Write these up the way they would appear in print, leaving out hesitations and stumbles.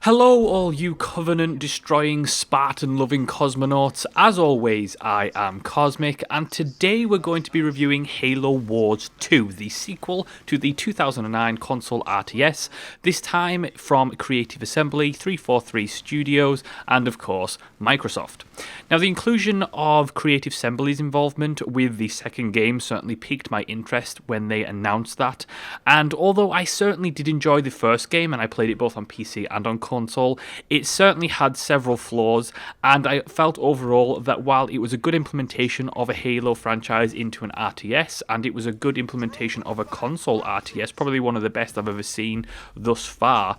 Hello, all you Covenant-destroying, Spartan-loving cosmonauts. As always, I am Cosmic, and today we're going to be reviewing Halo Wars 2, the sequel to the 2009 console RTS, this time from Creative Assembly, 343 Studios, and of course, Microsoft. Now, the inclusion of Creative Assembly's involvement with the second game certainly piqued my interest when they announced that, and although I certainly did enjoy the first game, and I played it both on PC and on console, it certainly had several flaws, and I felt overall that while it was a good implementation of a Halo franchise into an RTS, and it was a good implementation of a console RTS, probably one of the best I've ever seen thus far,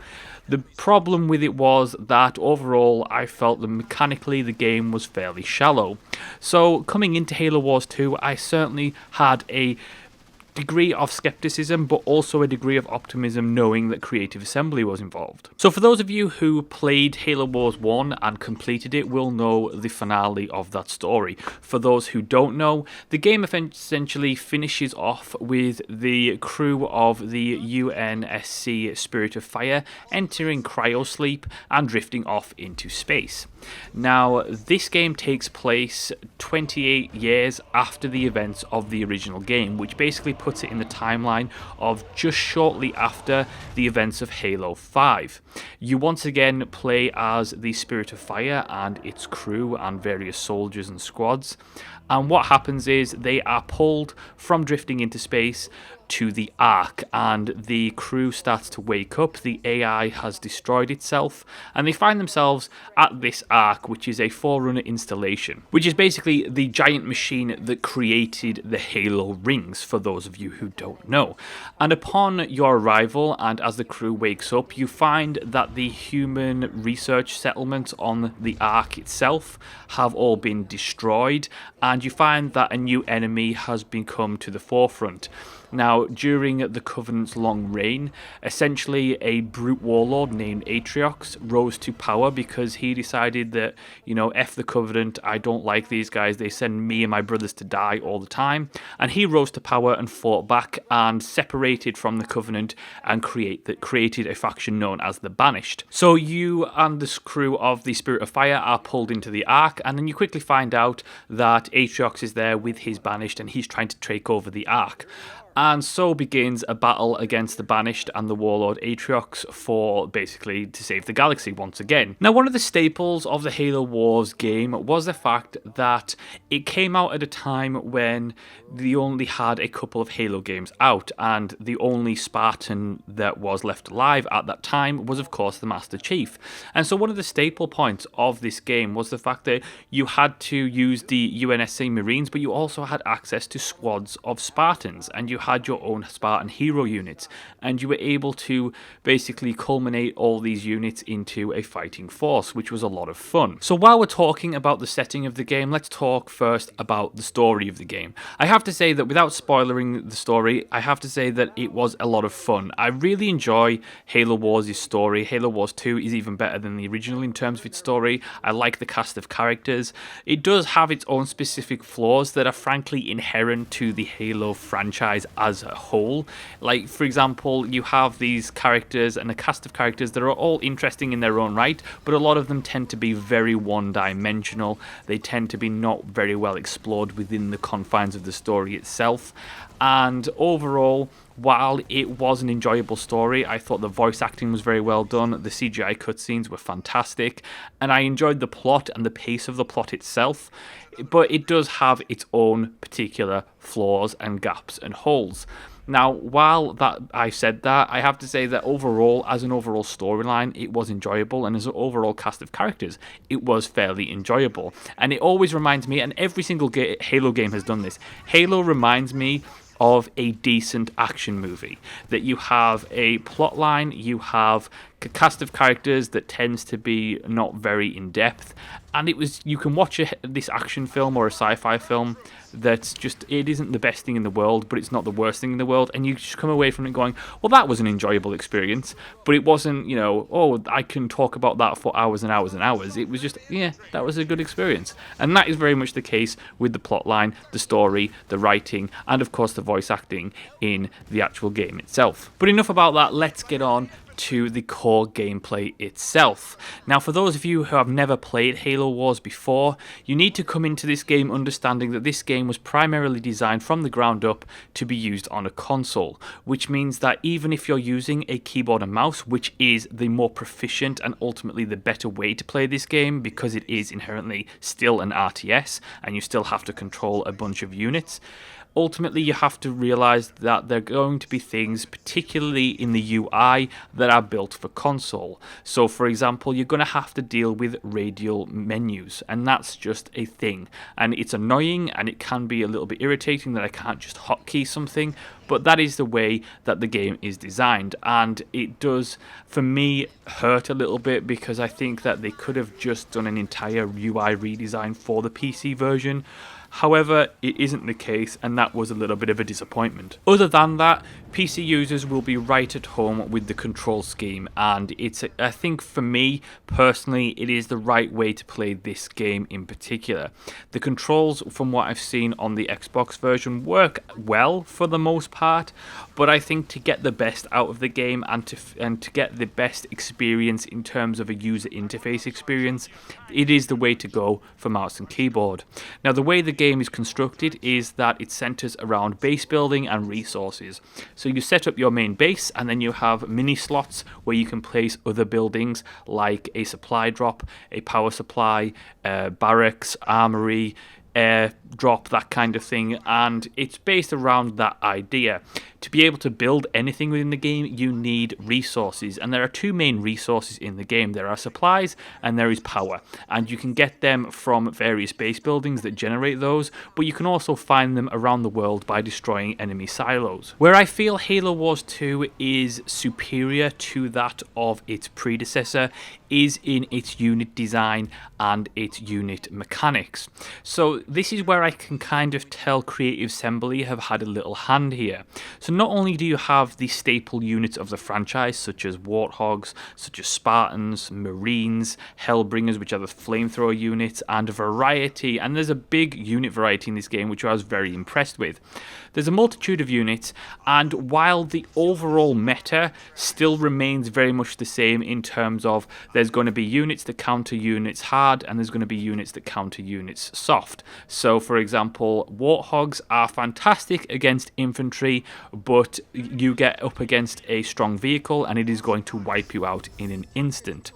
the problem with it was that overall I felt that mechanically the game was fairly shallow. So coming into Halo Wars 2, I certainly had a degree of skepticism, but also a degree of optimism knowing that Creative Assembly was involved. So for those of you who played Halo Wars 1 and completed it will know the finale of that story. For those who don't know, the game essentially finishes off with the crew of the UNSC Spirit of Fire entering cryosleep and drifting off into space. Now, this game takes place 28 years after the events of the original game, which basically puts it in the timeline of just shortly after the events of Halo 5. You once again play as the Spirit of Fire and its crew and various soldiers and squads, and what happens is they are pulled from drifting into space to the Ark, and the crew starts to wake up. The AI has destroyed itself, and they find themselves at this Ark, which is a Forerunner installation, which is basically the giant machine that created the Halo rings, for those of you who don't know. And upon your arrival, and as the crew wakes up, you find that the human research settlements on the Ark itself have all been destroyed, and you find that a new enemy has come to the forefront. Now, during the Covenant's long reign, essentially a brute warlord named Atriox rose to power because he decided that, F the Covenant, I don't like these guys, they send me and my brothers to die all the time. And he rose to power and fought back and separated from the Covenant and created a faction known as the Banished. So you and this crew of the Spirit of Fire are pulled into the Ark, and then you quickly find out that Atriox is there with his Banished and he's trying to take over the Ark. And so begins a battle against the Banished and the Warlord Atriox for basically to save the galaxy once again. Now, one of the staples of the Halo Wars game was the fact that it came out at a time when they only had a couple of Halo games out, and the only Spartan that was left alive at that time was, of course, the Master Chief. And so one of the staple points of this game was the fact that you had to use the UNSC Marines, but you also had access to squads of Spartans, and you had your own Spartan hero units, and you were able to basically culminate all these units into a fighting force, which was a lot of fun. So while we're talking about the setting of the game, let's talk first about the story of the game. I have to say that without spoiling the story, I have to say that it was a lot of fun. I really enjoy Halo Wars' story. Halo Wars 2 is even better than the original in terms of its story. I like the cast of characters. It does have its own specific flaws that are frankly inherent to the Halo franchise as a whole. Like, for example, you have these characters and a cast of characters that are all interesting in their own right, but a lot of them tend to be very one-dimensional. They tend to be not very well explored within the confines of the story itself. And overall, while it was an enjoyable story, I thought the voice acting was very well done, the CGI cutscenes were fantastic, and I enjoyed the plot and the pace of the plot itself, but it does have its own particular flaws and gaps and holes. Now, while that I said that, I have to say that overall, as an overall storyline, it was enjoyable, and as an overall cast of characters, it was fairly enjoyable. And it always reminds me, and every single Halo game has done this, Halo reminds me of a decent action movie. That you have a plot line, you have a cast of characters that tends to be not very in-depth, and you can watch this action film or a sci-fi film that's just, it isn't the best thing in the world, but it's not the worst thing in the world, and you just come away from it going, well, that was an enjoyable experience, but it wasn't, oh, I can talk about that for hours and hours and hours. It was just, yeah, that was a good experience. And that is very much the case with the plotline, the story, the writing, and of course the voice acting in the actual game itself. But enough about that, let's get on to the core gameplay itself. Now, for those of you who have never played Halo Wars before, you need to come into this game understanding that this game was primarily designed from the ground up to be used on a console, which means that even if you're using a keyboard and mouse, which is the more proficient and ultimately the better way to play this game because it is inherently still an RTS and you still have to control a bunch of units, ultimately you have to realize that there are going to be things, particularly in the UI, that are built for console. So for example, you're going to have to deal with radial menus, and that's just a thing. And it's annoying, and it can be a little bit irritating that I can't just hotkey something, but that is the way that the game is designed. And it does, for me, hurt a little bit because I think that they could have just done an entire UI redesign for the PC version. However, it isn't the case, and that was a little bit of a disappointment. Other than that, PC users will be right at home with the control scheme, and I think for me personally, it is the right way to play this game in particular. The controls, from what I've seen on the Xbox version, work well for the most part, but I think to get the best out of the game and to get the best experience in terms of a user interface experience, it is the way to go for mouse and keyboard. Now, the way the game is constructed is that it centers around base building and resources. So you set up your main base, and then you have mini slots where you can place other buildings like a supply drop, a power supply, barracks, armory, air drop, that kind of thing, and it's based around that idea. To be able to build anything within the game, you need resources, and there are two main resources in the game. There are supplies and there is power, and you can get them from various base buildings that generate those, but you can also find them around the world by destroying enemy silos. Where I feel Halo Wars 2 is superior to that of its predecessor is in its unit design and its unit mechanics. So this is where I can kind of tell Creative Assembly have had a little hand here. So not only do you have the staple units of the franchise, such as Warthogs, such as Spartans, Marines, Hellbringers, which are the flamethrower units, and a variety, and there's a big unit variety in this game, which I was very impressed with. There's a multitude of units, and while the overall meta still remains very much the same in terms of there's going to be units that counter units hard, and there's going to be units that counter units soft. So, for example, Warthogs are fantastic against infantry, but you get up against a strong vehicle and it is going to wipe you out in an instant.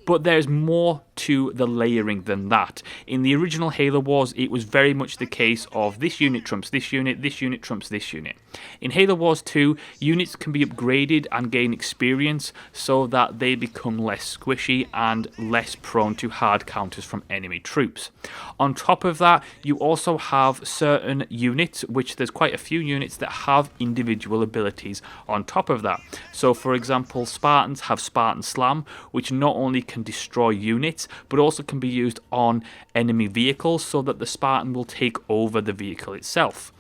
But there's more to the layering than that. In the original Halo Wars, it was very much the case of this unit trumps this unit trumps this unit. In Halo Wars 2, units can be upgraded and gain experience so that they become less squishy and less prone to hard counters from enemy troops. On top of that, you also have certain units, which there's quite a few units that have individual abilities on top of that. So for example, Spartans have Spartan Slam, which not only can destroy units, but also can be used on enemy vehicles so that the Spartan will take over the vehicle itself.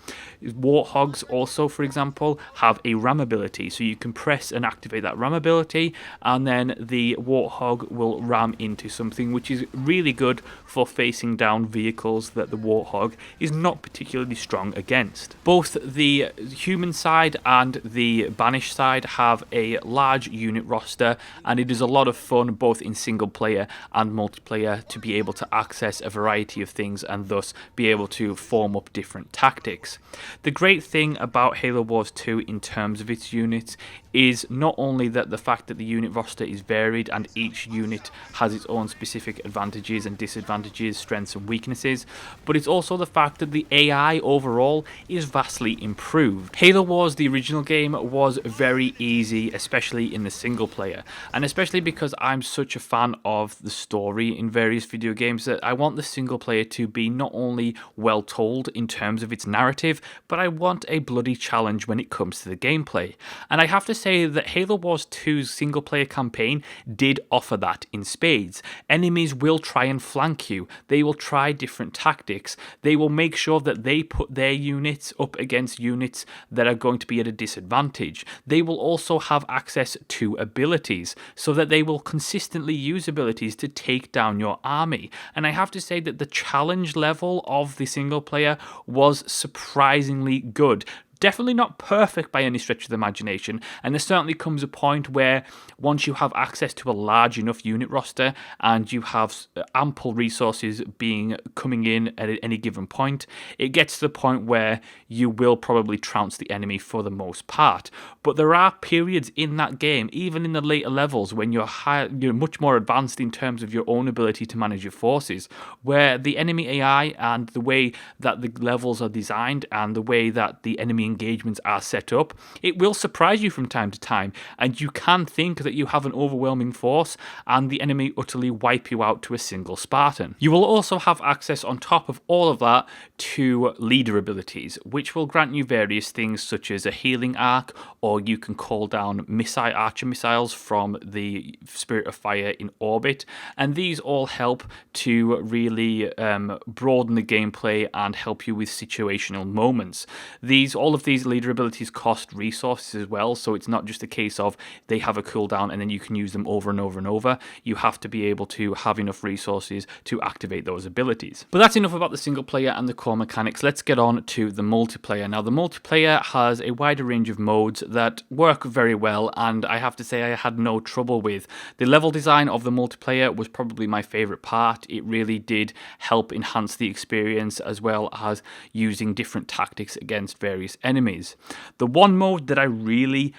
Warthogs also, for example, have a ram ability, so you can press and activate that ram ability, and then the Warthog will ram into something, which is really good for facing down vehicles that the Warthog is not particularly strong against. Both the human side and the Banished side have a large unit roster, and it is a lot of fun both in single player and multiplayer to be able to access a variety of things and thus be able to form up different tactics. The great thing about Halo Wars 2 in terms of its units is not only that the fact that the unit roster is varied and each unit has its own specific advantages and disadvantages, strengths and weaknesses, but it's also the fact that the AI overall is vastly improved. Halo Wars, the original game, was very easy, especially in the single player, and especially because I'm such a fan of the story in various video games that I want the single player to be not only well told in terms of its narrative, but I want a bloody challenge when it comes to the gameplay. And I have to say that Halo Wars 2's single player campaign did offer that in spades. Enemies will try and flank you, they will try different tactics, they will make sure that they put their units up against units that are going to be at a disadvantage. They will also have access to abilities, so that they will consistently use abilities to take down your army. And I have to say that the challenge level of the single player was surprisingly good. Definitely not perfect by any stretch of the imagination, and there certainly comes a point where once you have access to a large enough unit roster and you have ample resources coming in at any given point, it gets to the point where you will probably trounce the enemy for the most part. But there are periods in that game, even in the later levels, when you're much more advanced in terms of your own ability to manage your forces, where the enemy AI and the way that the levels are designed and the way that the enemy engagements are set up, it will surprise you from time to time, and you can think that you have an overwhelming force and the enemy utterly wipe you out to a single Spartan. You will also have access on top of all of that to leader abilities, which will grant you various things such as a healing arc, or you can call down archer missiles from the Spirit of Fire in orbit, and these all help to really broaden the gameplay and help you with situational moments. All of these leader abilities cost resources as well, so it's not just a case of they have a cooldown and then you can use them over and over and over. You have to be able to have enough resources to activate those abilities. But that's enough about the single player and the core mechanics. Let's get on to the multiplayer. Now, the multiplayer has a wider range of modes that work very well, and I have to say I had no trouble with. The level design of the multiplayer was probably my favourite part. It really did help enhance the experience, as well as using different tactics against various enemies. The one mode that I really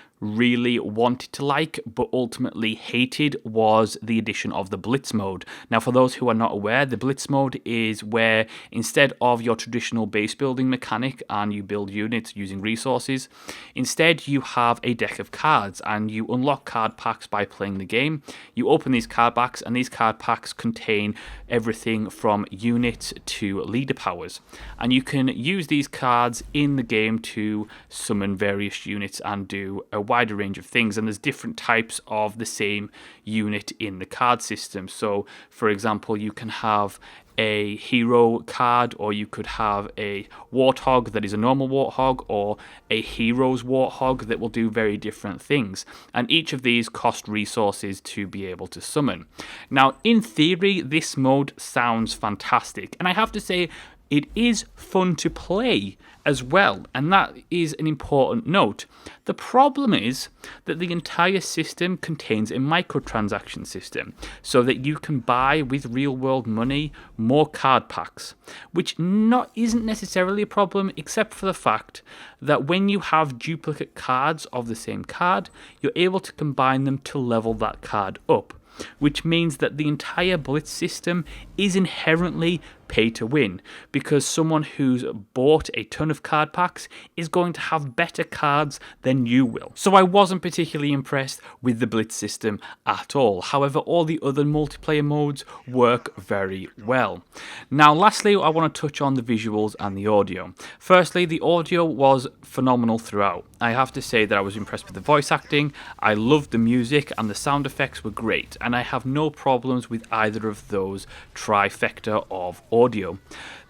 wanted to like but ultimately hated was the addition of the Blitz mode. Now, for those who are not aware, the Blitz mode is where instead of your traditional base building mechanic and you build units using resources, instead you have a deck of cards and you unlock card packs by playing the game. You open these card packs and these card packs contain everything from units to leader powers, and you can use these cards in the game to summon various units and do a wider range of things, and there's different types of the same unit in the card system. So for example, you can have a hero card, or you could have a warthog that is a normal warthog, or a hero's warthog that will do very different things, and each of these cost resources to be able to summon. Now, in theory, this mode sounds fantastic, and I have to say it is fun to play as well, and that is an important note. The problem is that the entire system contains a microtransaction system, so that you can buy with real-world money more card packs, which isn't necessarily a problem, except for the fact that when you have duplicate cards of the same card, you're able to combine them to level that card up, which means that the entire Blitz system is inherently pay to win, because someone who's bought a ton of card packs is going to have better cards than you will. So I wasn't particularly impressed with the Blitz system at all. However, all the other multiplayer modes work very well. Now, lastly, I want to touch on the visuals and the audio. Firstly, the audio was phenomenal throughout. I have to say that I was impressed with the voice acting, I loved the music, and the sound effects were great, and I have no problems with either of those trifecta of audio.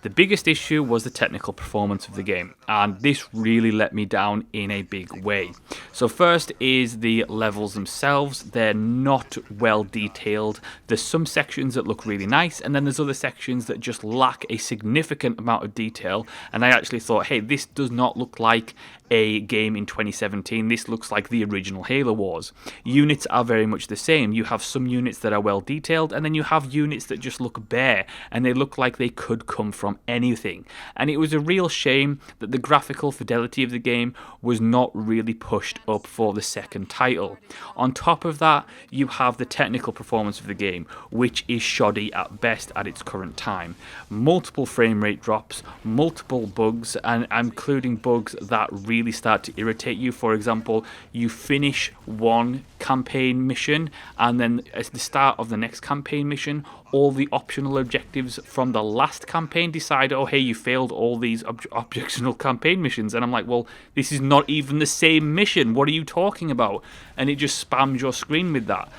The biggest issue was the technical performance of the game, and this really let me down in a big way. So first is the levels themselves. They're not well detailed. There's some sections that look really nice, and then there's other sections that just lack a significant amount of detail, and I actually thought, hey, this does not look like a game in 2017. This looks like the original Halo Wars. Units are very much the same. You have some units that are well detailed, and then you have units that just look bare, and they look like they could come from anything. And it was a real shame that the graphical fidelity of the game was not really pushed up for the second title. On top of that, you have the technical performance of the game, which is shoddy at best at its current time. Multiple frame rate drops, multiple bugs, and including bugs that really start to irritate you. For example, you finish one campaign mission, and then at the start of the next campaign mission, all the optional objectives from the last campaign decide, oh hey, you failed all these optional campaign missions, and I'm like, well, this is not even the same mission, what are you talking about? And it just spams your screen with that.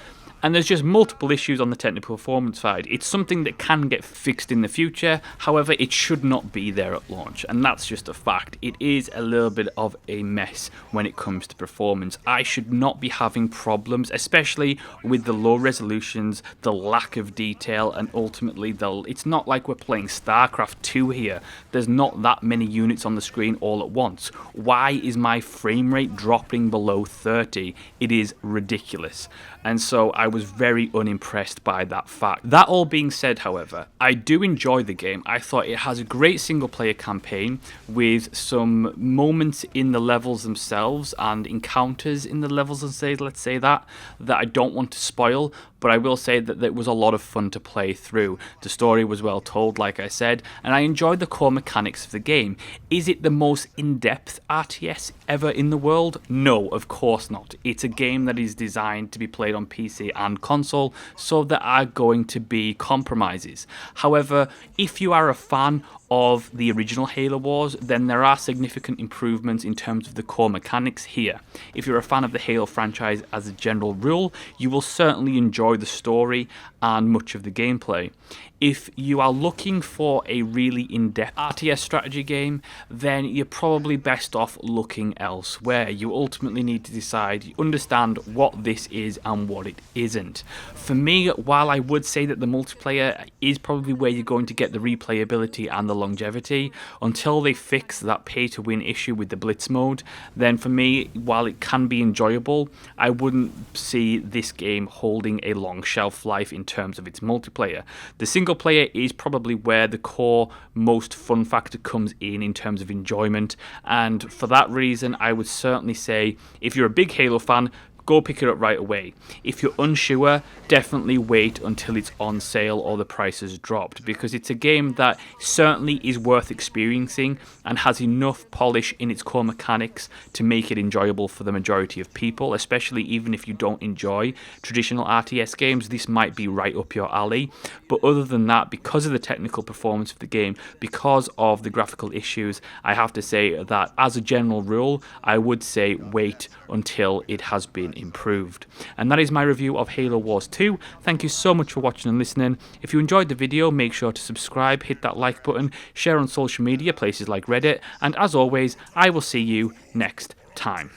And there's just multiple issues on the technical performance side. It's something that can get fixed in the future, however, it should not be there at launch, and that's just a fact. It is a little bit of a mess when it comes to performance. I should not be having problems, especially with the low resolutions, the lack of detail, and ultimately, it's not like we're playing StarCraft 2 here. There's not that many units on the screen all at once. Why is my frame rate dropping below 30? It is ridiculous. And so I was very unimpressed by that fact. That all being said, however, I do enjoy the game. I thought it has a great single player campaign with some moments in the levels themselves and encounters in the levels, let's say that I don't want to spoil, but I will say that it was a lot of fun to play through. The story was well told, like I said, and I enjoyed the core mechanics of the game. Is it the most in-depth RTS ever in the world? No, of course not. It's a game that is designed to be played on PC and console, so there are going to be compromises. However, if you are a fan of the original Halo Wars, then there are significant improvements in terms of the core mechanics here. If you're a fan of the Halo franchise as a general rule, you will certainly enjoy the story and much of the gameplay. If you are looking for a really in-depth RTS strategy game, then you're probably best off looking elsewhere. You ultimately need to decide, understand what this is and what it isn't. For me, while I would say that the multiplayer is probably where you're going to get the replayability and the longevity, until they fix that pay-to-win issue with the Blitz mode, then for me, while it can be enjoyable, I wouldn't see this game holding a long shelf life in terms of its multiplayer. The single player is probably where the core most fun factor comes in terms of enjoyment, and for that reason I would certainly say if you're a big Halo fan, go pick it up right away. If you're unsure, definitely wait until it's on sale or the price has dropped, because it's a game that certainly is worth experiencing and has enough polish in its core mechanics to make it enjoyable for the majority of people, especially even if you don't enjoy traditional RTS games. This might be right up your alley. But other than that, because of the technical performance of the game, because of the graphical issues, I have to say that as a general rule, I would say wait until it has been improved. And that is my review of Halo Wars 2. Thank you so much for watching and listening. If you enjoyed the video, make sure to subscribe, hit that like button, share on social media, places like Reddit, and as always, I will see you next time.